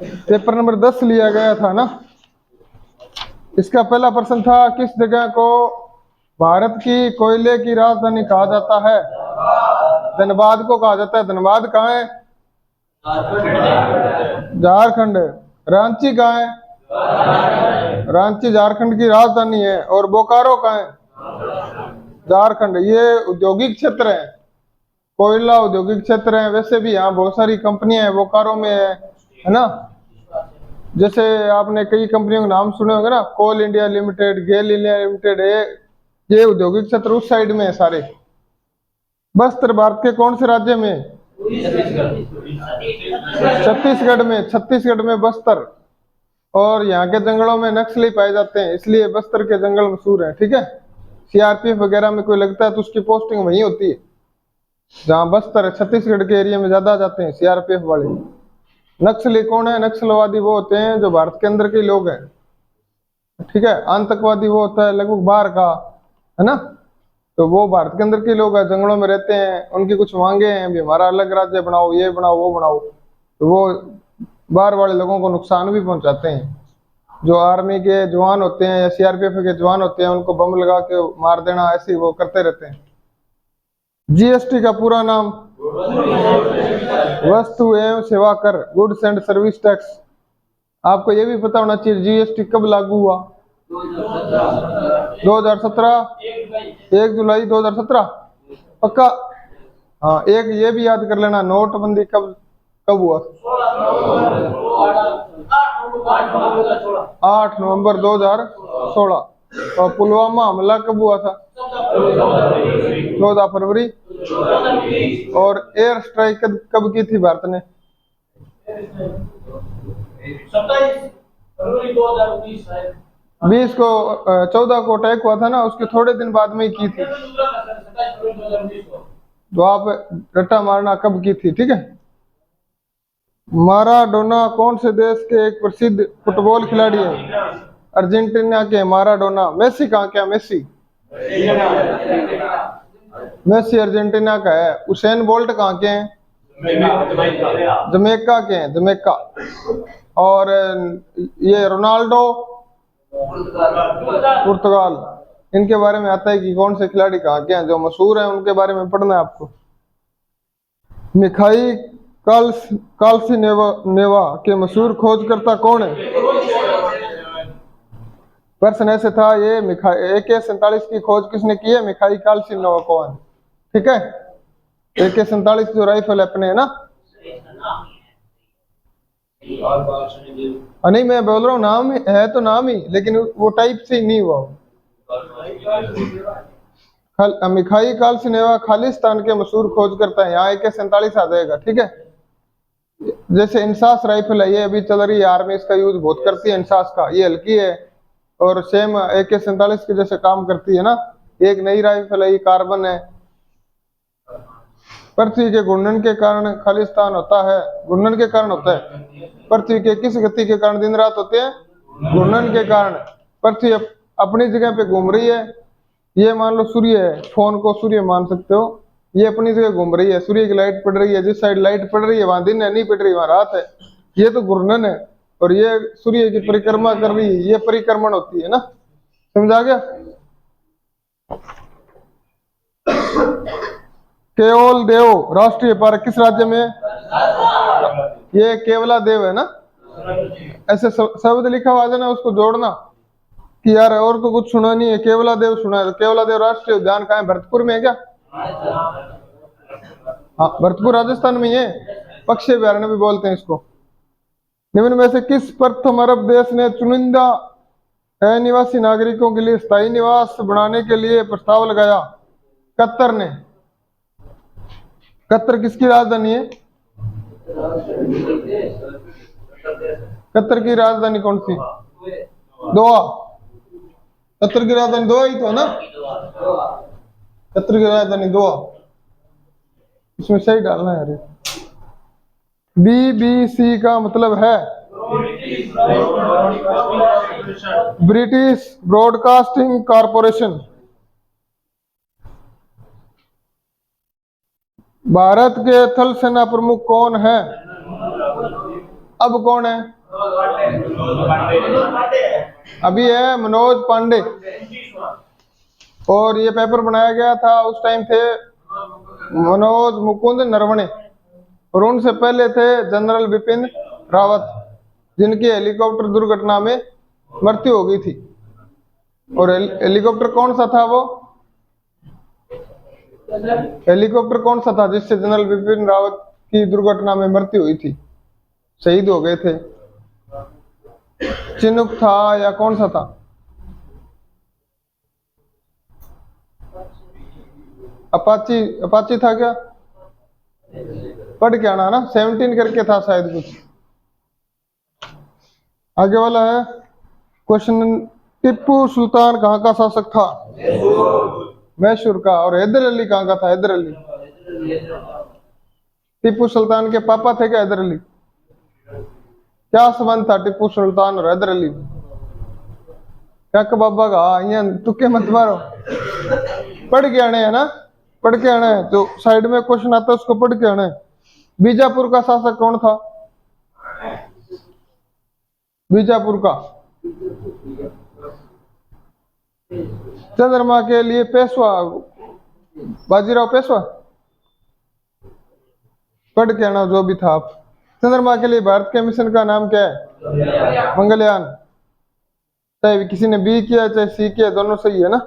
Paper number 10 लिया गया था ना। इसका पहला प्रश्न था, किस जगह को भारत की कोयले की राजधानी कहा जाता है? धनबाद को कहा जाता है। धनबाद कहाँ है? झारखंड। रांची कहाँ है? रांची झारखंड की राजधानी है। और बोकारो कहाँ है? झारखंड। ये औद्योगिक क्षेत्र है, कोयला औद्योगिक क्षेत्र है। वैसे भी यहाँ बहुत सारी कंपनियां हैं, बोकारो में है ना। जैसे आपने कई कंपनियों के नाम सुने होंगे ना, कोल इंडिया लिमिटेड, गेल इंडिया लिमिटेड, ये औद्योगिक क्षेत्र उस साइड में है सारे। बस्तर भारत के कौन से राज्य में? छत्तीसगढ़ में। छत्तीसगढ़ में बस्तर। और यहाँ के जंगलों में नक्सली पाए जाते हैं, इसलिए बस्तर के जंगल मशहूर है। ठीक है, सीआरपीएफ वगैरह में कोई लगता है तो उसकी पोस्टिंग वहीं होती है, जहाँ बस्तर है। छत्तीसगढ़ के एरिया में ज्यादा जाते हैं सीआरपीएफ वाले। नक्सली कौन है? नक्सलवादी वो होते हैं जो भारत के अंदर के लोग हैं। ठीक है, आतंकवादी वो होता है लगभग बाहर का, है ना। तो वो भारत के अंदर के लोग हैं, जंगलों में रहते हैं, उनकी कुछ मांगे हैं भी, हमारा अलग राज्य बनाओ, ये बनाओ, वो बनाओ। तो वो बाहर वाले लोगों को नुकसान भी पहुंचाते हैं। जो आर्मी के जवान होते हैं या सीआरपीएफ के जवान होते हैं, उनको बम लगा के मार देना, ऐसे वो करते रहते हैं। जीएसटी का पूरा नाम? वस्तु एवं सेवा कर, गुड्स एंड सर्विस टैक्स। आपको ये भी पता होना चाहिए जीएसटी कब लागू हुआ? 2017, 1 जुलाई 2017। पक्का? हाँ, एक ये भी याद कर लेना, नोटबंदी कब कब हुआ? 8 नवंबर 2016। और पुलवामा हमला कब हुआ था? 14 फरवरी। और एयर स्ट्राइक कब की थी भारत ने? 20 को 14 को अटैक हुआ था ना, उसके थोड़े दिन बाद में ही की थी। तो आप रट्टा मारना कब की थी। ठीक है। माराडोना कौन से देश के एक प्रसिद्ध फुटबॉल खिलाड़ी है? अर्जेंटीना के माराडोना। मेसी कहाँ क्या? मेसी मेसी अर्जेंटीना का है। उसेन बोल्ट कहाँ के हैं? जमैका के हैं, जमैका। और ये रोनाल्डो पुर्तगाल। इनके बारे में आता है कि कौन से खिलाड़ी कहाँ के हैं जो मशहूर हैं, उनके बारे में पढ़ना है आपको। मिखाई काल्सिनेवा के मशहूर खोजकर्ता कौन है? प्रश्न ऐसे था ये, AK-47 की खोज किसने की है? मिखाई काल्सिनेवा कौन? ठीक है, AK-47 जो राइफल अपने है ना। नहीं, मैं बोल रहा हूँ नाम है तो नाम ही, लेकिन वो टाइप से नहीं हुआ। मिखाई काल्सिनेवा खालिस्तान के मशहूर खोज करता है। यहाँ AK-47 आ जाएगा। ठीक है, जैसे इंसास राइफल है, ये अभी चल रही है, आर्मी इसका यूज बहुत करती है। इंसास का ये हल्की है और सेम AK-47 के जैसे काम करती है ना। एक नई राइफल है, ये कार्बन है। पृथ्वी के घूर्णन के कारण खालिस्तान होता है। घूर्णन के कारण होता है। पृथ्वी के किस गति के कारण दिन रात होते हैं? घूर्णन के कारण। पृथ्वी अपनी जगह पे घूम रही है। ये मान लो सूर्य है, फोन को सूर्य मान सकते हो। ये अपनी जगह घूम रही है, सूर्य की लाइट पड़ रही है, जिस साइड लाइट पड़ रही है वहां दिन है, नहीं पड़ रही वहां रात है। ये तो घूर्णन है। और ये सूर्य की परिक्रमा कर रही है, ये परिक्रमण होती है ना। समझा गया? केवल देव राष्ट्रीय पार्क किस राज्य में? ये केवला देव है ना। ऐसे शब्द लिखा हुआ है ना, उसको जोड़ना कि यार और तो कुछ सुना नहीं है, केवला देव सुना है। तो केवला देव राष्ट्रीय उद्यान कहाँ है? भरतपुर में है क्या? हाँ, भरतपुर राजस्थान में है। पक्षी अभयारण्य भी बोलते हैं इसको। निम्न में से किस प्रथम अरब देश ने चुनिंदा अनिवासी नागरिकों के लिए स्थायी निवास बनाने के लिए प्रस्ताव लगाया? कतर ने। कतर किसकी राजधानी है? कतर की राजधानी कौन सी? दोहा। कतर की राजधानी दोहा ही तो ना। कतर की राजधानी दोहा। इसमें सही डालना है। BBC का मतलब है ब्रिटिश ब्रॉडकास्टिंग कॉरपोरेशन। भारत के थल सेना प्रमुख कौन है? अब कौन है? अभी है मनोज पांडे। और ये पेपर बनाया गया था उस टाइम थे मनोज मुकुंद नरवणे, और उनसे पहले थे जनरल बिपिन रावत, जिनकी हेलीकॉप्टर दुर्घटना में मृत्यु हो गई थी। और हेलीकॉप्टर कौन सा था? वो हेलीकॉप्टर कौन सा था जिससे जनरल बिपिन रावत की दुर्घटना में मृत्यु हुई थी, शहीद हो गए थे? चिनूक था या कौन सा था? अपाची, अपाची था क्या? पढ़ के आना ना, 17 करके था शायद कुछ। आगे वाला है क्वेश्चन, टिप्पू सुल्तान कहाँ का शासक था? मैसूर का। और हैदर अली कहाँ का था? हैदर अली। टिप्पू सुल्तान के पापा थे क्या हैदर अली? क्या संबंध था टिप्पू सुल्तान और हैदर अली? क्या बाबा का यहाँ तुक्के मत मारो, पढ़ के आने है ना, पढ़ के आना है। तो साइड में क्वेश्चन आता है उसको पढ़ के आना है। बीजापुर का शासक कौन था? बीजापुर का चंद्रमा के लिए पेशवा, बाजीराव पेशवा। पढ़ के आना जो भी था आप। चंद्रमा के लिए भारत के मिशन का नाम क्या है? मंगलयान। चाहे किसी ने बी किया चाहे सी किया, दोनों सही है ना।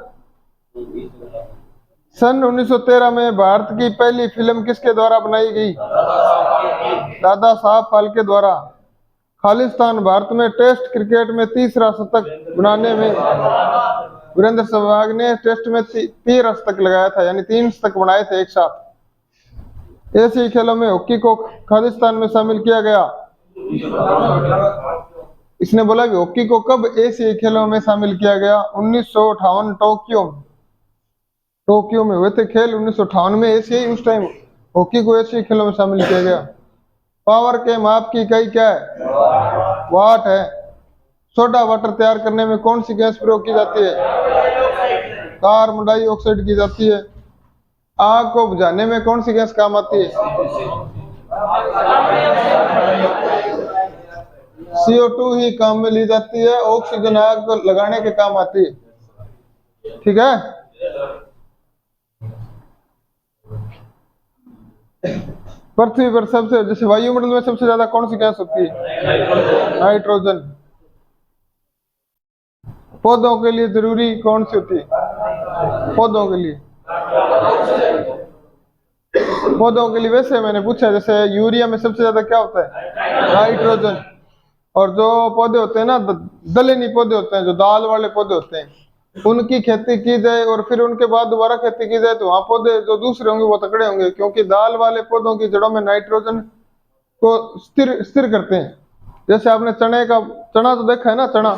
सन 1913 में भारत की पहली फिल्म किसके द्वारा बनाई गई? दादा साहब फाल्के द्वारा। खालिस्तान भारत में टेस्ट क्रिकेट में तीसरा शतक बनाने में वीरेंद्र सहवाग ने टेस्ट में 13 शतक लगाया था, यानी 3 शतक बनाए थे एक साथ। एशियाई खेलों में हॉकी को खालिस्तान में शामिल किया गया। इसने बोला कि हॉकी को कब एशियाई खेलों में शामिल किया गया? 1958 टोक्यो में हुए थे खेल 1958 में एशियाई, उस टाइम हॉकी को एशियाई खेलों में शामिल किया गया। पावर के माप की इकाई क्या है? वाट है। सोडा वाटर तैयार करने में कौन सी गैस प्रयोग की जाती है? कार्बन डाइऑक्साइड की जाती है। आग को बुझाने में कौन सी गैस काम आती है? CO2 ही काम में ली जाती है। ऑक्सीजन आग को लगाने के काम आती है। ठीक है। पृथ्वी पर सबसे, जैसे वायुमंडल में सबसे ज्यादा कौन सी गैस होती है? नाइट्रोजन। पौधों के लिए जरूरी कौन सी होती है? पौधों के लिए, पौधों के लिए वैसे मैंने पूछा, जैसे यूरिया में सबसे ज्यादा क्या होता है? नाइट्रोजन। और जो पौधे होते हैं ना, दलहनी पौधे होते हैं, जो दाल वाले पौधे होते हैं, उनकी खेती की जाए और फिर उनके बाद दोबारा खेती की जाए तो वहां पौधे जो दूसरे होंगे वो तकड़े होंगे, क्योंकि दाल वाले पौधों की जड़ों में नाइट्रोजन को स्थिर करते हैं। जैसे आपने चना तो देखा है ना, चना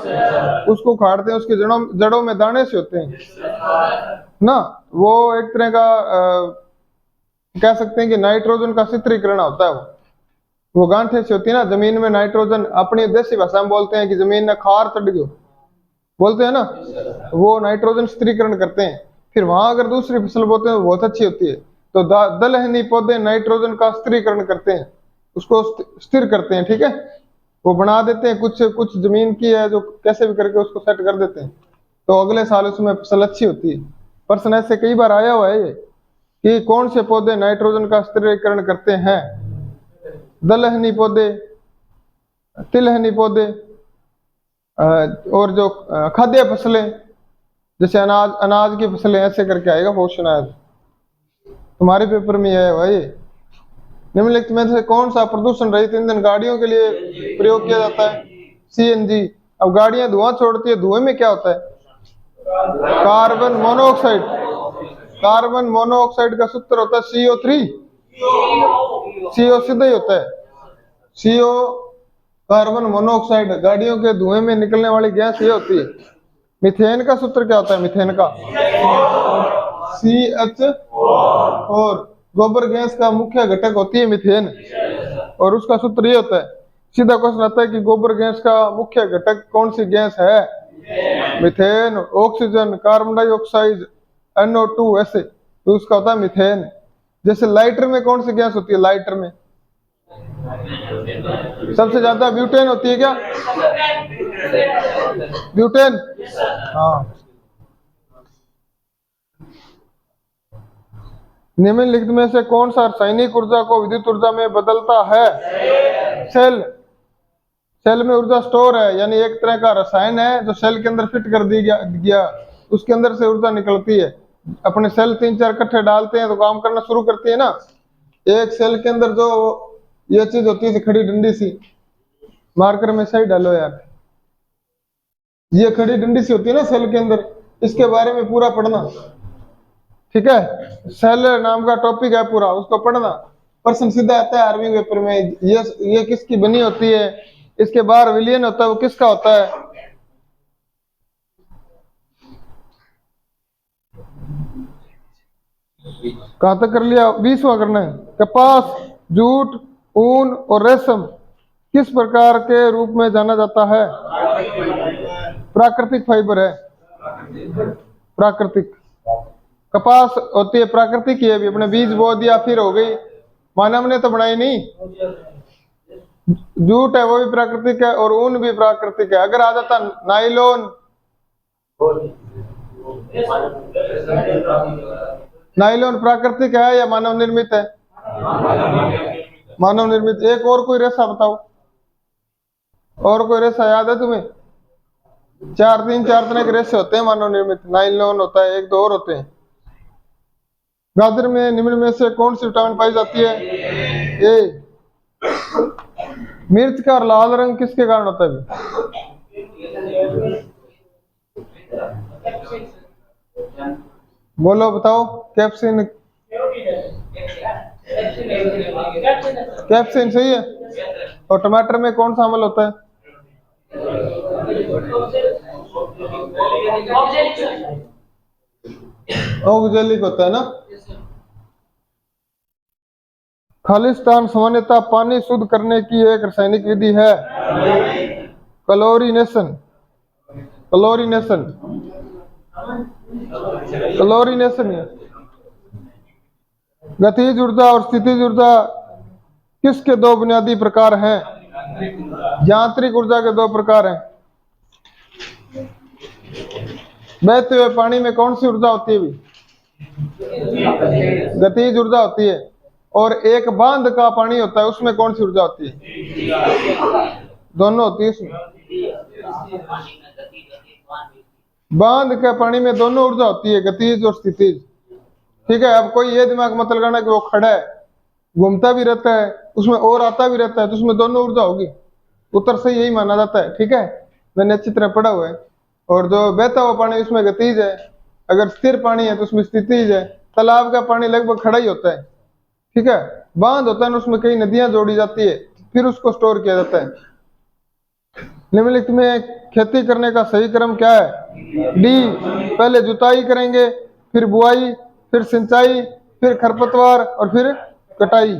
उसको उखाड़ते हैं, उसकी जड़ों में दाने से होते हैं ना, वो एक तरह का कह सकते हैं कि नाइट्रोजन का स्थिरीकरण होता है। वो गांठे से होती है ना, जमीन में नाइट्रोजन, अपनी देसी भाषा में बोलते हैं कि जमीन में खार चढ़ गयो, बोलते हैं ना, वो नाइट्रोजन स्थिरीकरण करते हैं। फिर वहां अगर दूसरी फसल बोते हैं बहुत अच्छी होती है। तो दलहनी पौधे नाइट्रोजन का स्थिरीकरण करते हैं, उसको स्थिर करते हैं। ठीक है, वो बना देते हैं। कुछ जमीन की है जो कैसे भी करके उसको सेट कर देते हैं, तो अगले साल उसमें फसल अच्छी होती है। प्रश्न ऐसे कई बार आया हुआ है ये कि कौन से पौधे नाइट्रोजन का स्थिरीकरण करते हैं? दलहनी पौधे, तिलहनी पौधे, और जो खाद्य फसलें जैसे अनाज की फसलें, ऐसे करके आएगा क्वेश्चन। आज तुम्हारे पेपर में है भाई। निम्नलिखित में से कौन सा प्रदूषण रहित ईंधन गाड़ियों के लिए प्रयोग किया जाता है? CNG। अब गाड़ियां धुआं छोड़ती है, धुएं में क्या होता है? Carbon monoxide. कार्बन मोनोऑक्साइड का सूत्र होता है CO3। CO सीधा ही होता है, CO कार्बन मोनोऑक्साइड। गाड़ियों के धुएं में निकलने वाली गैस ये होती है। मीथेन का सूत्र क्या होता है? मीथेन का CH4। गोबर गैस का मुख्य घटक होती है मीथेन, और उसका सूत्र ये होता है। सीधा क्वेश्चन आता है कि गोबर गैस का मुख्य घटक कौन सी गैस है? Methane. Oxygen, carbon dioxide, NO2, ऐसे तो उसका होता है मीथेन। जैसे लाइटर में कौन सी गैस होती है? लाइटर में सबसे ज्यादा ब्यूटेन होती है क्या? ब्यूटेन, हाँ। निम्नलिखित में से कौन सा रासायनिक ऊर्जा को विद्युत ऊर्जा में बदलता है? सेल। सेल में ऊर्जा स्टोर है, यानी एक तरह का रसायन है जो सेल के अंदर फिट कर दी गया, उसके अंदर से ऊर्जा निकलती है। अपने सेल 3-4 इकट्ठे डालते हैं तो काम करना शुरू करती है ना। एक सेल के अंदर जो ये चीज होती थी, खड़ी डंडी सी, मार्कर में सही डालो यार, ये खड़ी डंडी सी होती है ना सेल के अंदर, इसके बारे में पूरा पढ़ना, ठीक है। सेल नाम का टॉपिक है पूरा, उसको पढ़ना। प्रश्न सीधा आता है आर्मी पेपर में, ये किसकी बनी होती है, इसके बाहर विलियन होता है, वो किसका होता है? कहां तक कर लिया? 20वां करना है। कपास, जूट, ऊन और रेशम किस प्रकार के रूप में जाना जाता है? प्राकृतिक फाइबर है, प्राकृतिक। कपास होती है प्राकृतिक ही है, भी अपने बीज बो दिया फिर हो गई, मानव ने तो बनाई नहीं। जूट है वो भी प्राकृतिक है, और ऊन भी प्राकृतिक है। अगर आ जाता नाइलॉन, नाइलॉन प्राकृतिक है या मानव निर्मित है? मानव निर्मित। एक और कोई रेशा बताओ, और कोई रेशा याद है तुम्हें? 4 तरह के रेशे होते हैं मानव निर्मित। नाइलॉन होता है, 1-2 और होते हैं। गाजर में निम्न में से कौन सी विटामिन पाई जाती है? ए। मिर्च का लाल रंग किसके कारण होता है? बोलो बताओ। कैप्सिन, कैप्सिन सही है। और टमाटर में कौन सा अम्ल होता है? ऑक्जेलिक होता है ना। खालिस्तान सामान्यतः पानी शुद्ध करने की एक रासायनिक विधि है। क्लोरीनेशन, क्लोरीनेशन, क्लोरीनेशन है। गतिज ऊर्जा और स्थितिज ऊर्जा किसके 2 बुनियादी प्रकार हैं? यांत्रिक ऊर्जा के 2 प्रकार हैं। बहते हुए पानी में कौन सी ऊर्जा होती है? भी गतिज ऊर्जा होती है। और एक बांध का पानी होता है, उसमें कौन सी ऊर्जा होती है? दोनों होती है इसमें। बांध के पानी में दोनों ऊर्जा होती है, गतिज और स्थितिज, ठीक है। अब कोई ये दिमाग मत लगाना कि वो खड़ा है, घूमता भी रहता है, उसमें और आता भी रहता है, तो उसमें दोनों ऊर्जा होगी। उत्तर से यही माना जाता है, ठीक है। मैंने अच्छी तरह पढ़ा हुआ है। और जो बहता हुआ पानी उसमें गतिज है, अगर स्थिर पानी है तो उसमें स्थितिज है। तालाब का पानी लगभग खड़ा ही होता है, ठीक है। बांध होता है ना, उसमें कई नदियां जोड़ी जाती है, फिर उसको स्टोर किया जाता है। निम्नलिखित में खेती करने का सही क्रम क्या है? डी। पहले जुताई करेंगे, फिर बुआई, फिर सिंचाई, फिर खरपतवार और फिर कटाई।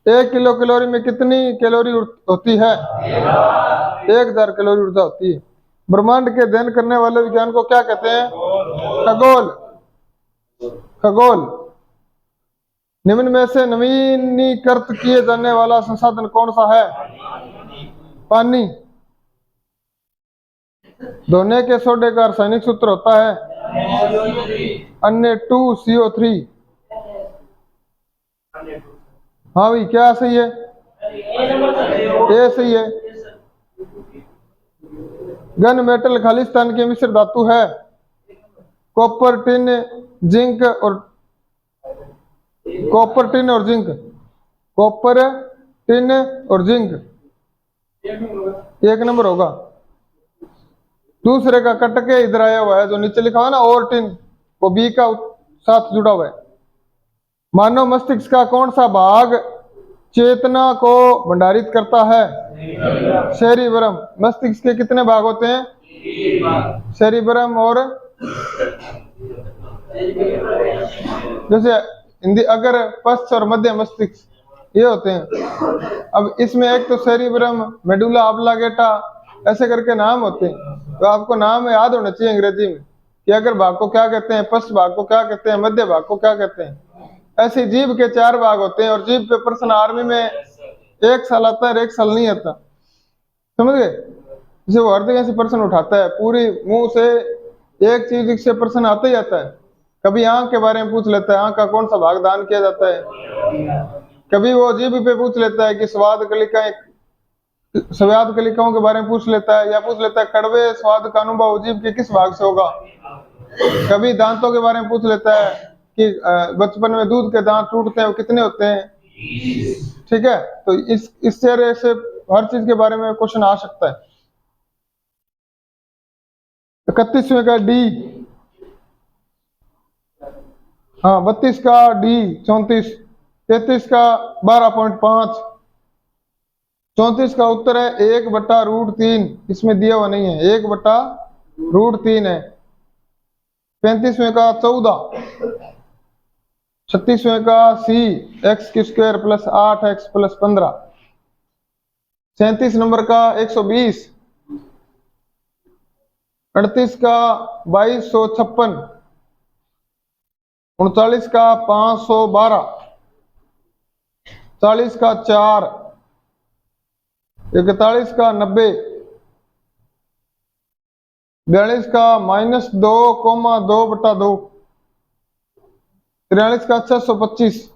1 किलो कैलोरी में कितनी कैलोरी होती है? 1000 कैलोरी ऊर्जा होती है। ब्रह्मांड के अध्ययन करने वाले विज्ञान को क्या कहते हैं? खगोल, खगोल। निम्न में से नवीनीकृत किए जाने वाला संसाधन कौन सा है? पानी। धोने के सोडे का रासायनिक सूत्र होता है Na2CO3। हाँ भाई, क्या सही है? ये सही है। गन मेटल खालिस्तान के मिश्र धातु है। कॉपर, टिन, जिंक और कॉपर, टिन और जिंक, कॉपर, टिन और जिंक 1 नंबर होगा। दूसरे का कट के इधर आया हुआ है, जो नीचे लिखा हुआ है ना और टिन, वो बी का साथ जुड़ा हुआ है। मानव मस्तिष्क का कौन सा भाग चेतना को भंडारित करता है? सेरिब्रम। मस्तिष्क के कितने भाग होते हैं? सेरिब्रम और जैसे हिंदी अगर पश्च और मध्य मस्तिष्क ये होते हैं। अब इसमें एक तो सेरिब्रम, मेडुला ऑब्लांगेटा ऐसे करके नाम होते हैं, तो आपको नाम याद होना चाहिए अंग्रेजी में कि अगर भाग को क्या कहते हैं, पश्च भाग को क्या कहते हैं, मध्य भाग को क्या कहते हैं। ऐसे जीभ के 4 भाग होते हैं और जीभ पे प्रश्न आर्मी में 1 साल आता है और 1 साल नहीं आता, समझ गए। जैसे वो हर जगह से प्रश्न उठाता है, पूरी मुंह से एक चीज से प्रश्न आता ही आता है। कभी आंख के बारे में पूछ लेता है, आंख का कौन सा भाग दान किया जाता है। कभी वो जीभ पे पूछ लेता है कि स्वाद कलिकाओं के बारे में पूछ लेता है, या पूछ लेता है कड़वे स्वाद का अनुभव जीभ के किस भाग से होगा। कभी दांतों के बारे में पूछ लेता है कि बचपन में दूध के दांत टूटते हैं वो कितने होते हैं, ठीक है। तो इस तरह से हर चीज के बारे में क्वेश्चन आ सकता है। 31वें का डी, हाँ 32 का डी 34, 33 का 12.5, 34 का उत्तर है 1/√3, इसमें दिया हुआ नहीं है, 1/√3 है। 35वें का 14, 36वें का सी x² + 8x + 15, 37 नंबर का 120, 38 का 2256, 39 का 512, 40 का 4, 41 का 90, 42 का -2,2/2, 43 का 625,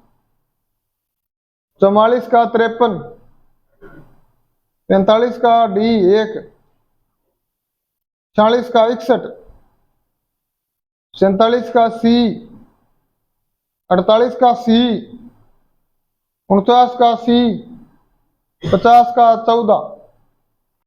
44 का 53, 45 का डी 1, 46 का 61, 47 का सी, 48 का सी, 49 का सी, 50 का 14,